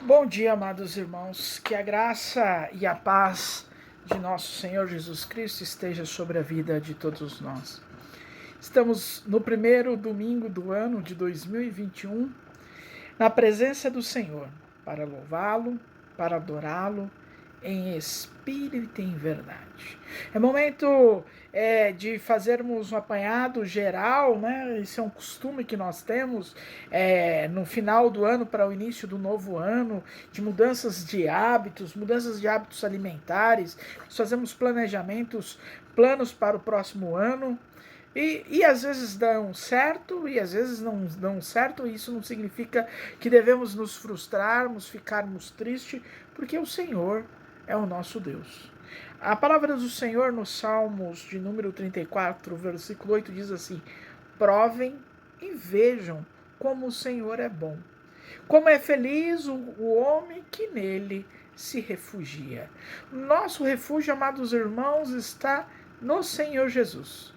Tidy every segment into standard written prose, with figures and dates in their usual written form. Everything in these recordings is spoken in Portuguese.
Bom dia, amados irmãos, que a graça e a paz de nosso Senhor Jesus Cristo esteja sobre a vida de todos nós. Estamos no primeiro domingo do ano de 2021, na presença do Senhor, para louvá-lo, para adorá-lo, em espírito e em verdade. É momento de fazermos um apanhado geral, né? Esse é um costume que nós temos no final do ano para o início do novo ano, de mudanças de hábitos alimentares. Nós fazemos planos para o próximo ano. E às vezes dão certo e às vezes não dão certo. Isso não significa que devemos nos frustrarmos, ficarmos tristes, porque o Senhor é o nosso Deus. A palavra do Senhor no Salmos de número 34, versículo 8 diz assim: provem e vejam como o Senhor é bom. Como é feliz o homem que nele se refugia. Nosso refúgio, amados irmãos, está no Senhor Jesus.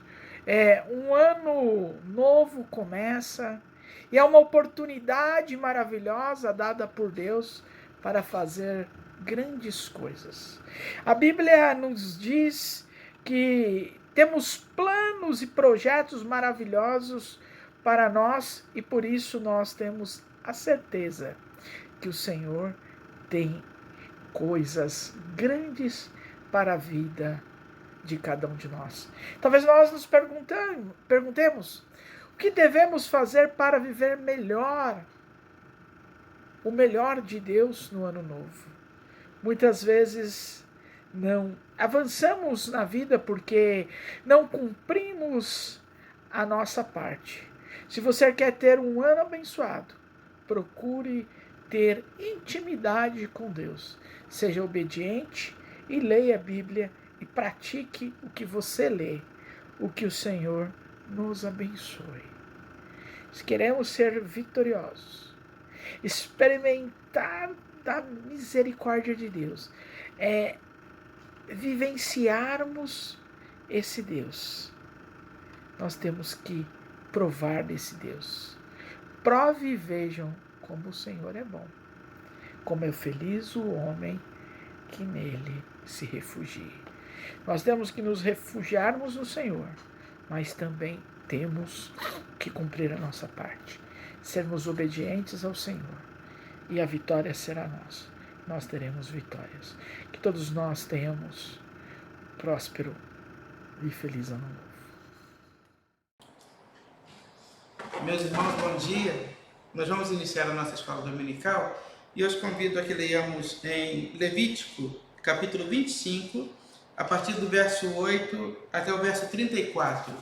Um ano novo começa e é uma oportunidade maravilhosa dada por Deus para fazer grandes coisas. A Bíblia nos diz que temos planos e projetos maravilhosos para nós e por isso nós temos a certeza que o Senhor tem coisas grandes para a vida de cada um de nós. Talvez nós nos perguntemos o que devemos fazer para viver melhor, o melhor de Deus no ano novo. Muitas vezes não avançamos na vida porque não cumprimos a nossa parte. Se você quer ter um ano abençoado, procure ter intimidade com Deus. Seja obediente e leia a Bíblia e pratique o que você lê. O que o Senhor nos abençoe. Se queremos ser vitoriosos, experimentar da misericórdia de Deus, vivenciarmos esse Deus, nós temos que provar desse Deus. Prove e vejam como o Senhor é bom. Como é feliz o homem que nele se refugie. Nós temos que nos refugiarmos no Senhor, mas também temos que cumprir a nossa parte. Sermos obedientes ao Senhor. E a vitória será nossa. Nós teremos vitórias. Que todos nós tenhamos próspero e feliz ano novo. Meus irmãos, bom dia. Nós vamos iniciar a nossa escola dominical e eu os convido a que leiamos em Levítico, capítulo 25, a partir do verso 8 até o verso 34.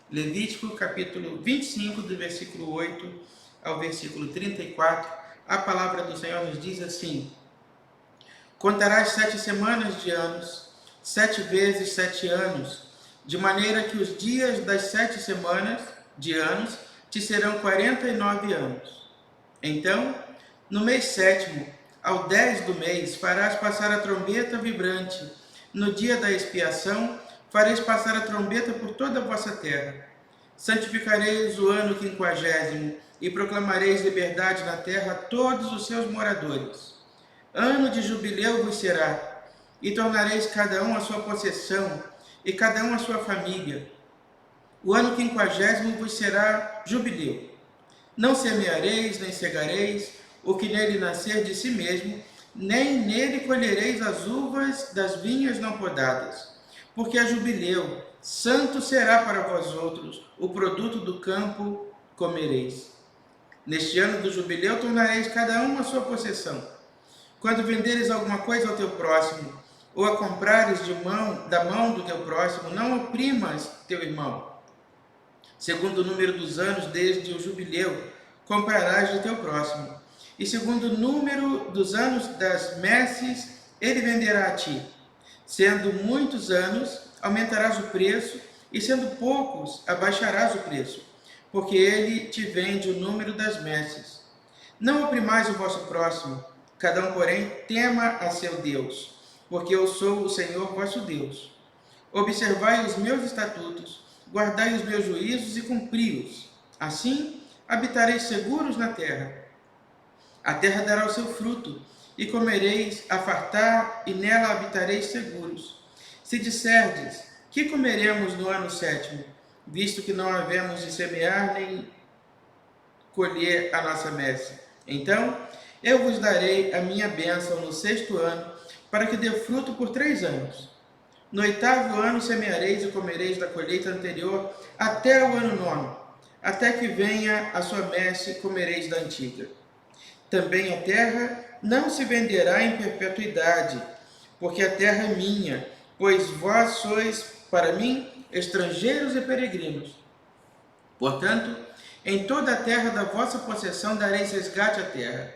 Levítico, capítulo 25, do versículo 8 ao versículo 34. A palavra do Senhor nos diz assim: contarás 7 semanas de anos, 7 vezes 7 anos, de maneira que os dias das 7 semanas de anos te serão 49 anos. Então, no mês 7º, ao 10 do mês, farás passar a trombeta vibrante. No dia da expiação, fareis passar a trombeta por toda a vossa terra. Santificareis o ano 50º e proclamareis liberdade na terra a todos os seus moradores. Ano de jubileu vos será, e tornareis cada um a sua possessão, e cada um a sua família. O ano 50º vos será jubileu. Não semeareis, nem cegareis o que nele nascer de si mesmo, nem nele colhereis as uvas das vinhas não podadas. Porque é jubileu, santo será para vós outros, o produto do campo comereis. Neste ano do jubileu tornareis cada um a sua possessão. Quando venderes alguma coisa ao teu próximo, ou a comprares da mão do teu próximo, não oprimas teu irmão. Segundo o número dos anos desde o jubileu, comprarás do teu próximo. E segundo o número dos anos das messes, ele venderá a ti. Sendo muitos anos, aumentarás o preço, e sendo poucos, abaixarás o preço, porque ele te vende o número das messes. Não oprimais o vosso próximo, cada um, porém, tema a seu Deus, porque eu sou o Senhor vosso Deus. Observai os meus estatutos, guardai os meus juízos e cumpri-os. Assim, habitareis seguros na terra. A terra dará o seu fruto, e comereis a fartar, e nela habitareis seguros. Se disserdes, que comeremos no ano 7º, visto que não havemos de semear nem colher a nossa messe? Então eu vos darei a minha bênção no 6º ano, para que dê fruto por 3 anos. No 8º ano semeareis e comereis da colheita anterior até o ano 9º, até que venha a sua messe, comereis da antiga. Também a terra não se venderá em perpetuidade, porque a terra é minha, pois vós sois para mim estrangeiros e peregrinos. Portanto, em toda a terra da vossa possessão dareis resgate à terra.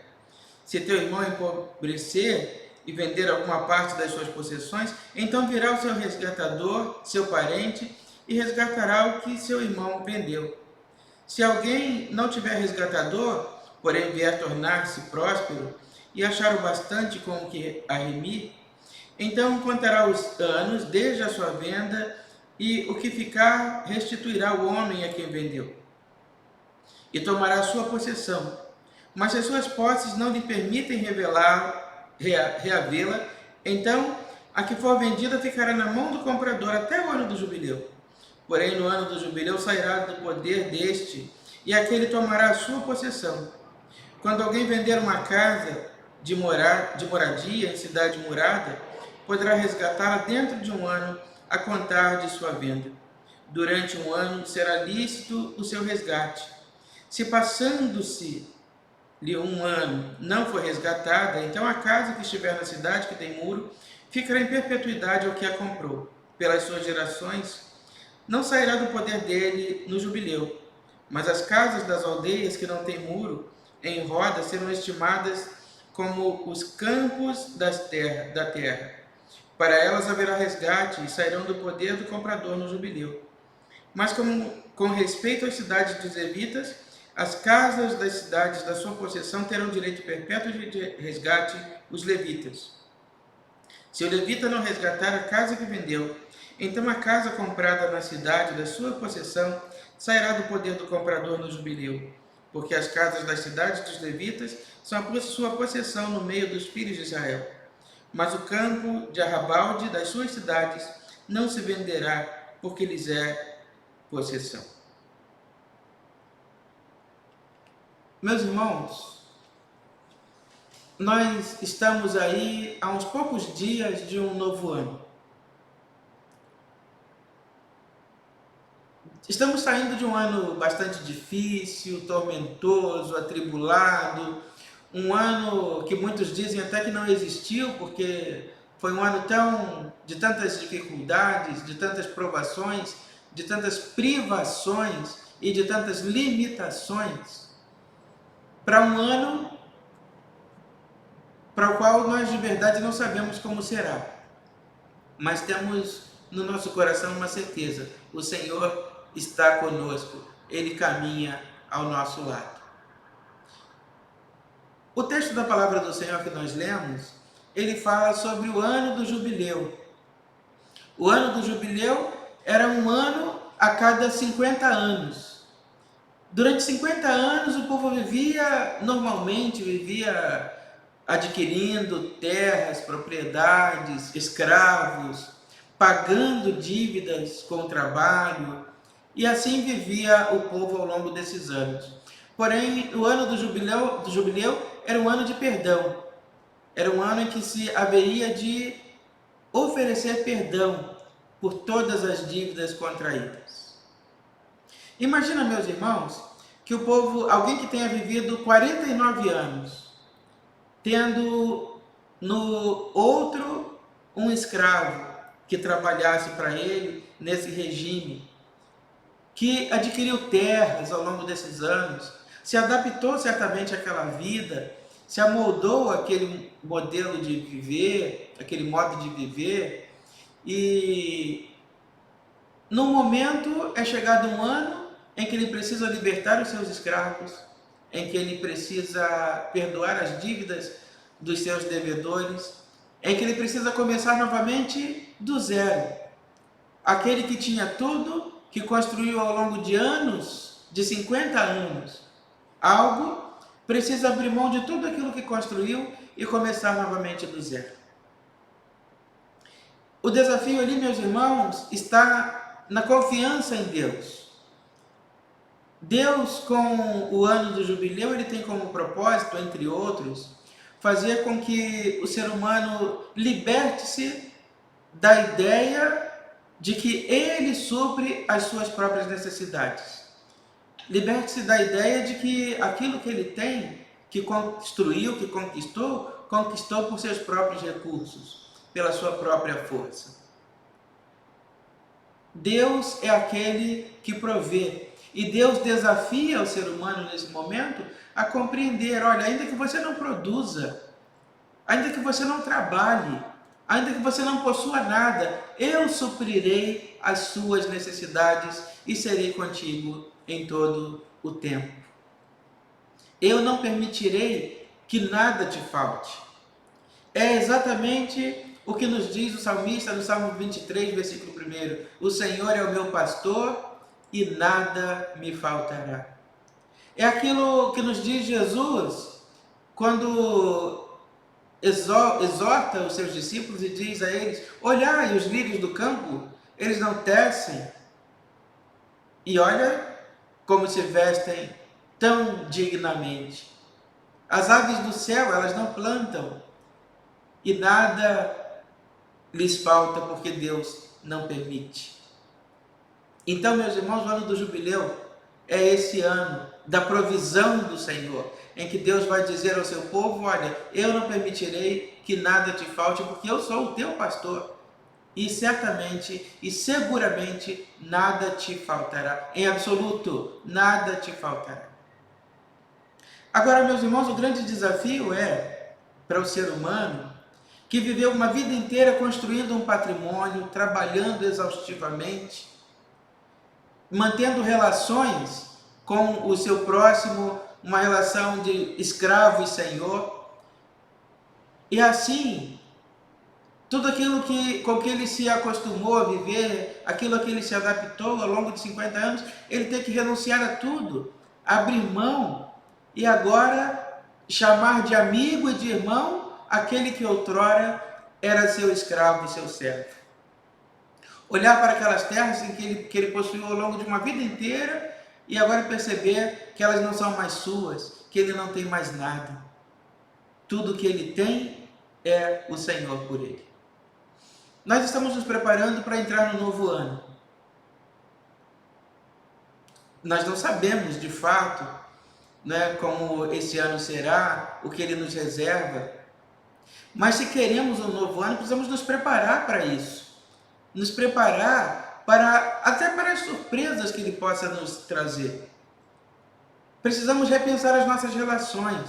Se teu irmão empobrecer e vender alguma parte das suas possessões, então virá o seu resgatador, seu parente, e resgatará o que seu irmão vendeu. Se alguém não tiver resgatador, porém vier tornar-se próspero e achar o bastante com o que a remir, então contará os anos desde a sua venda, e o que ficar restituirá o homem a quem vendeu, e tomará a sua possessão. Mas se as suas posses não lhe permitem reavê-la, então a que for vendida ficará na mão do comprador até o ano do jubileu. Porém, no ano do jubileu sairá do poder deste, e aquele tomará a sua possessão. Quando alguém vender uma casa de moradia em cidade murada, poderá resgatá-la dentro de um ano a contar de sua venda. Durante um ano será lícito o seu resgate. Se passando-se-lhe um ano não for resgatada, então a casa que estiver na cidade que tem muro ficará em perpetuidade ao que a comprou. Pelas suas gerações, não sairá do poder dele no jubileu. Mas as casas das aldeias que não têm muro em roda serão estimadas como os campos da terra. Para elas haverá resgate e sairão do poder do comprador no jubileu. Mas com respeito às cidades dos levitas, as casas das cidades da sua possessão terão direito perpétuo de resgate os levitas. Se o levita não resgatar a casa que vendeu, então a casa comprada na cidade da sua possessão sairá do poder do comprador no jubileu, porque as casas das cidades dos levitas são a sua possessão no meio dos filhos de Israel. Mas o campo de arrabalde das suas cidades não se venderá, porque lhes é possessão. Meus irmãos, nós estamos aí há uns poucos dias de um novo ano. Estamos saindo de um ano bastante difícil, tormentoso, atribulado, um ano que muitos dizem até que não existiu, porque foi um ano de tantas dificuldades, de tantas provações, de tantas privações e de tantas limitações, para um ano para o qual nós de verdade não sabemos como será. Mas temos no nosso coração uma certeza: o Senhor está conosco, Ele caminha ao nosso lado. O texto da palavra do Senhor que nós lemos, ele fala sobre o ano do jubileu. O ano do jubileu era um ano a cada 50 anos. Durante 50 anos o povo vivia adquirindo terras, propriedades, escravos, pagando dívidas com o trabalho, e assim vivia o povo ao longo desses anos. Porém, o ano do jubileu era um ano de perdão. Era um ano em que se haveria de oferecer perdão por todas as dívidas contraídas. Imagina, meus irmãos, que o povo, alguém que tenha vivido 49 anos, tendo no outro um escravo que trabalhasse para ele nesse regime, que adquiriu terras ao longo desses anos, se adaptou certamente àquela vida, se amoldou àquele modelo de viver, aquele modo de viver, e no momento é chegado um ano em que ele precisa libertar os seus escravos, em que ele precisa perdoar as dívidas dos seus devedores, em que ele precisa começar novamente do zero. Aquele que tinha tudo, que construiu ao longo de anos, de 50 anos, algo, precisa abrir mão de tudo aquilo que construiu e começar novamente do zero. O desafio ali, meus irmãos, está na confiança em Deus. Deus, com o ano do jubileu, ele tem como propósito, entre outros, fazer com que o ser humano liberte-se da ideia de que ele supre as suas próprias necessidades. Liberte-se da ideia de que aquilo que ele tem, que construiu, que conquistou, conquistou por seus próprios recursos, pela sua própria força. Deus é aquele que provê. E Deus desafia o ser humano nesse momento a compreender, olha, ainda que você não produza, ainda que você não trabalhe, ainda que você não possua nada, eu suprirei as suas necessidades e serei contigo em todo o tempo. Eu não permitirei que nada te falte. É exatamente o que nos diz o salmista no Salmo 23, versículo 1. O Senhor é o meu pastor e nada me faltará. É aquilo que nos diz Jesus quando exorta os seus discípulos e diz a eles: olhai os lírios do campo, eles não tecem, e olha como se vestem tão dignamente. As aves do céu, elas não plantam, e nada lhes falta porque Deus não permite. Então, meus irmãos, o ano do jubileu é esse ano da provisão do Senhor, em que Deus vai dizer ao seu povo: olha, eu não permitirei que nada te falte, porque eu sou o teu pastor, e certamente e seguramente nada te faltará, em absoluto, nada te faltará. Agora, meus irmãos, o grande desafio é para o ser humano que viveu uma vida inteira construindo um patrimônio, trabalhando exaustivamente, mantendo relações com o seu próximo, uma relação de escravo e senhor. E assim, tudo aquilo com que ele se acostumou a viver, aquilo a que ele se adaptou ao longo de 50 anos, ele tem que renunciar a tudo, abrir mão e agora chamar de amigo e de irmão aquele que outrora era seu escravo e seu servo. Olhar para aquelas terras em que ele possuiu ao longo de uma vida inteira e agora perceber que elas não são mais suas, que ele não tem mais nada. Tudo que ele tem é o Senhor por ele. Nós estamos nos preparando para entrar no novo ano. Nós não sabemos de fato, né, como esse ano será, o que ele nos reserva, mas se queremos um novo ano, precisamos nos preparar para isso. Nos preparar até para as surpresas que ele possa nos trazer. Precisamos repensar as nossas relações,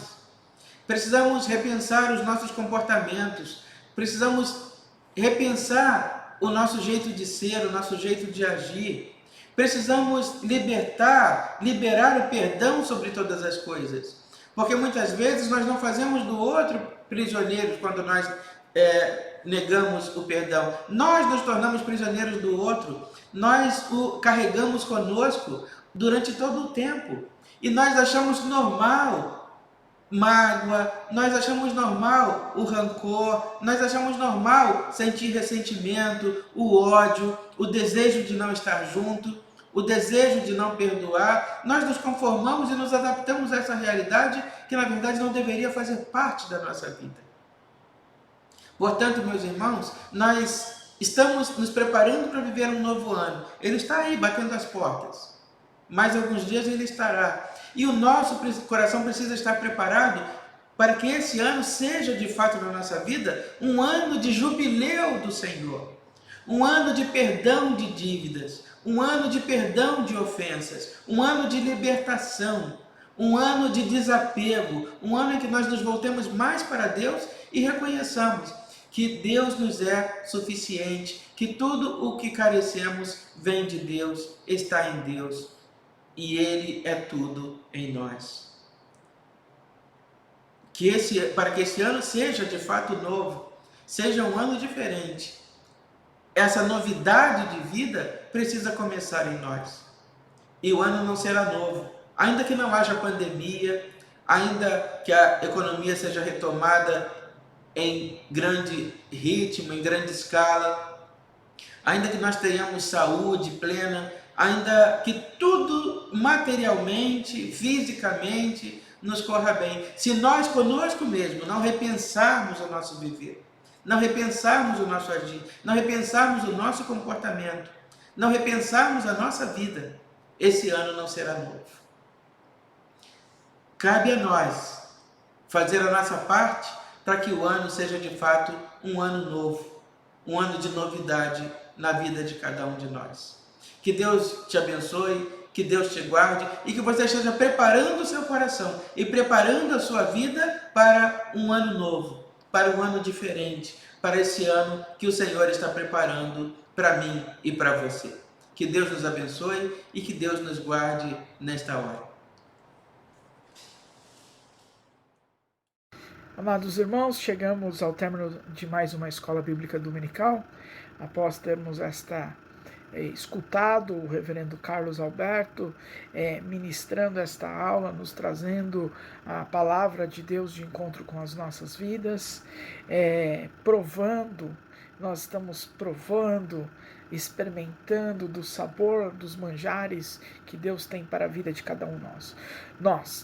precisamos repensar os nossos comportamentos, precisamos repensar o nosso jeito de ser, o nosso jeito de agir. Precisamos liberar o perdão sobre todas as coisas, porque muitas vezes nós não fazemos do outro prisioneiros quando nós negamos o perdão. Nós nos tornamos prisioneiros do outro, nós o carregamos conosco durante todo o tempo e nós achamos normal mágoa, nós achamos normal o rancor, nós achamos normal sentir ressentimento, o ódio, o desejo de não estar junto, o desejo de não perdoar. Nós nos conformamos e nos adaptamos a essa realidade que na verdade não deveria fazer parte da nossa vida. Portanto, meus irmãos, nós estamos nos preparando para viver um novo ano. Ele está aí batendo as portas. Mais alguns dias ele estará. E o nosso coração precisa estar preparado para que esse ano seja de fato na nossa vida um ano de jubileu do Senhor. Um ano de perdão de dívidas, um ano de perdão de ofensas, um ano de libertação, um ano de desapego, um ano em que nós nos voltemos mais para Deus e reconheçamos que Deus nos é suficiente, que tudo o que carecemos vem de Deus, está em Deus e Ele é tudo em nós. Para que esse ano seja de fato novo, seja um ano diferente, essa novidade de vida precisa começar em nós. E o ano não será novo, ainda que não haja pandemia, ainda que a economia seja retomada em grande ritmo, em grande escala, ainda que nós tenhamos saúde plena, ainda que tudo materialmente, fisicamente nos corra bem, se nós conosco mesmo não repensarmos o nosso viver, não repensarmos o nosso agir, não repensarmos o nosso comportamento, não repensarmos a nossa vida, esse ano não será novo. Cabe a nós fazer a nossa parte para que o ano seja de fato um ano novo, um ano de novidade na vida de cada um de nós. Que Deus te abençoe, que Deus te guarde e que você esteja preparando o seu coração e preparando a sua vida para um ano novo, para um ano diferente, para esse ano que o Senhor está preparando para mim e para você. Que Deus nos abençoe e que Deus nos guarde nesta hora. Amados irmãos, chegamos ao término de mais uma escola bíblica dominical. Após termos escutado o reverendo Carlos Alberto ministrando esta aula, nos trazendo a palavra de Deus de encontro com as nossas vidas, nós estamos provando, experimentando do sabor dos manjares que Deus tem para a vida de cada um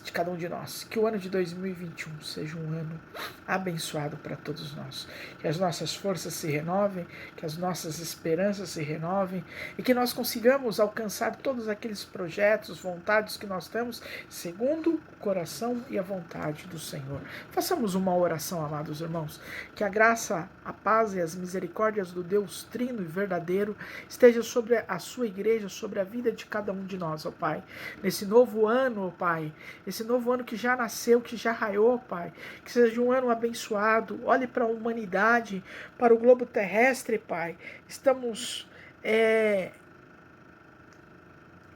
de cada um de nós. Que o ano de 2021 seja um ano abençoado para todos nós. Que as nossas forças se renovem, que as nossas esperanças se renovem e que nós consigamos alcançar todos aqueles projetos, vontades que nós temos, segundo o coração e a vontade do Senhor. Façamos uma oração, amados irmãos. Que a graça, a paz e as misericórdias do Deus trino e verdadeiro esteja sobre a sua igreja, sobre a vida de cada um de nós, ó Pai. Nesse novo ano, ó Pai, esse novo ano que já nasceu, que já raiou, ó Pai, que seja um ano abençoado. Olhe para a humanidade, para o globo terrestre, Pai. Estamos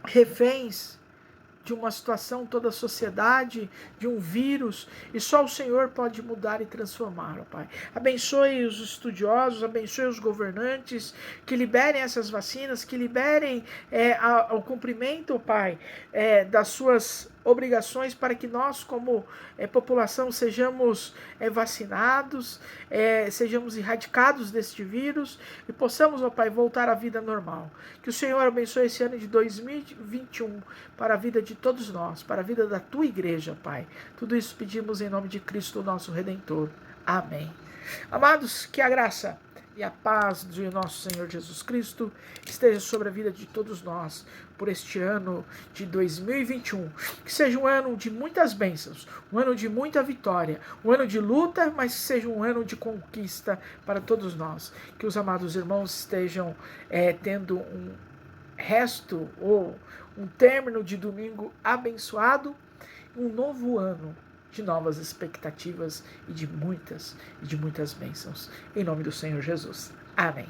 reféns de uma situação, toda a sociedade, de um vírus, e só o Senhor pode mudar e transformar, ó Pai. Abençoe os estudiosos, abençoe os governantes, que liberem essas vacinas, que liberem ao cumprimento, ó Pai, das suas obrigações para que nós, como população, sejamos vacinados, sejamos erradicados deste vírus e possamos, ó Pai, voltar à vida normal. Que o Senhor abençoe esse ano de 2021 para a vida de todos nós, para a vida da Tua igreja, Pai. Tudo isso pedimos em nome de Cristo, nosso Redentor. Amém. Amados, que a graça e a paz de nosso Senhor Jesus Cristo esteja sobre a vida de todos nós por este ano de 2021. Que seja um ano de muitas bênçãos, um ano de muita vitória, um ano de luta, mas que seja um ano de conquista para todos nós. Que os amados irmãos estejam tendo um resto ou um término de domingo abençoado, um novo ano de novas expectativas e de muitas bênçãos. Em nome do Senhor Jesus. Amém.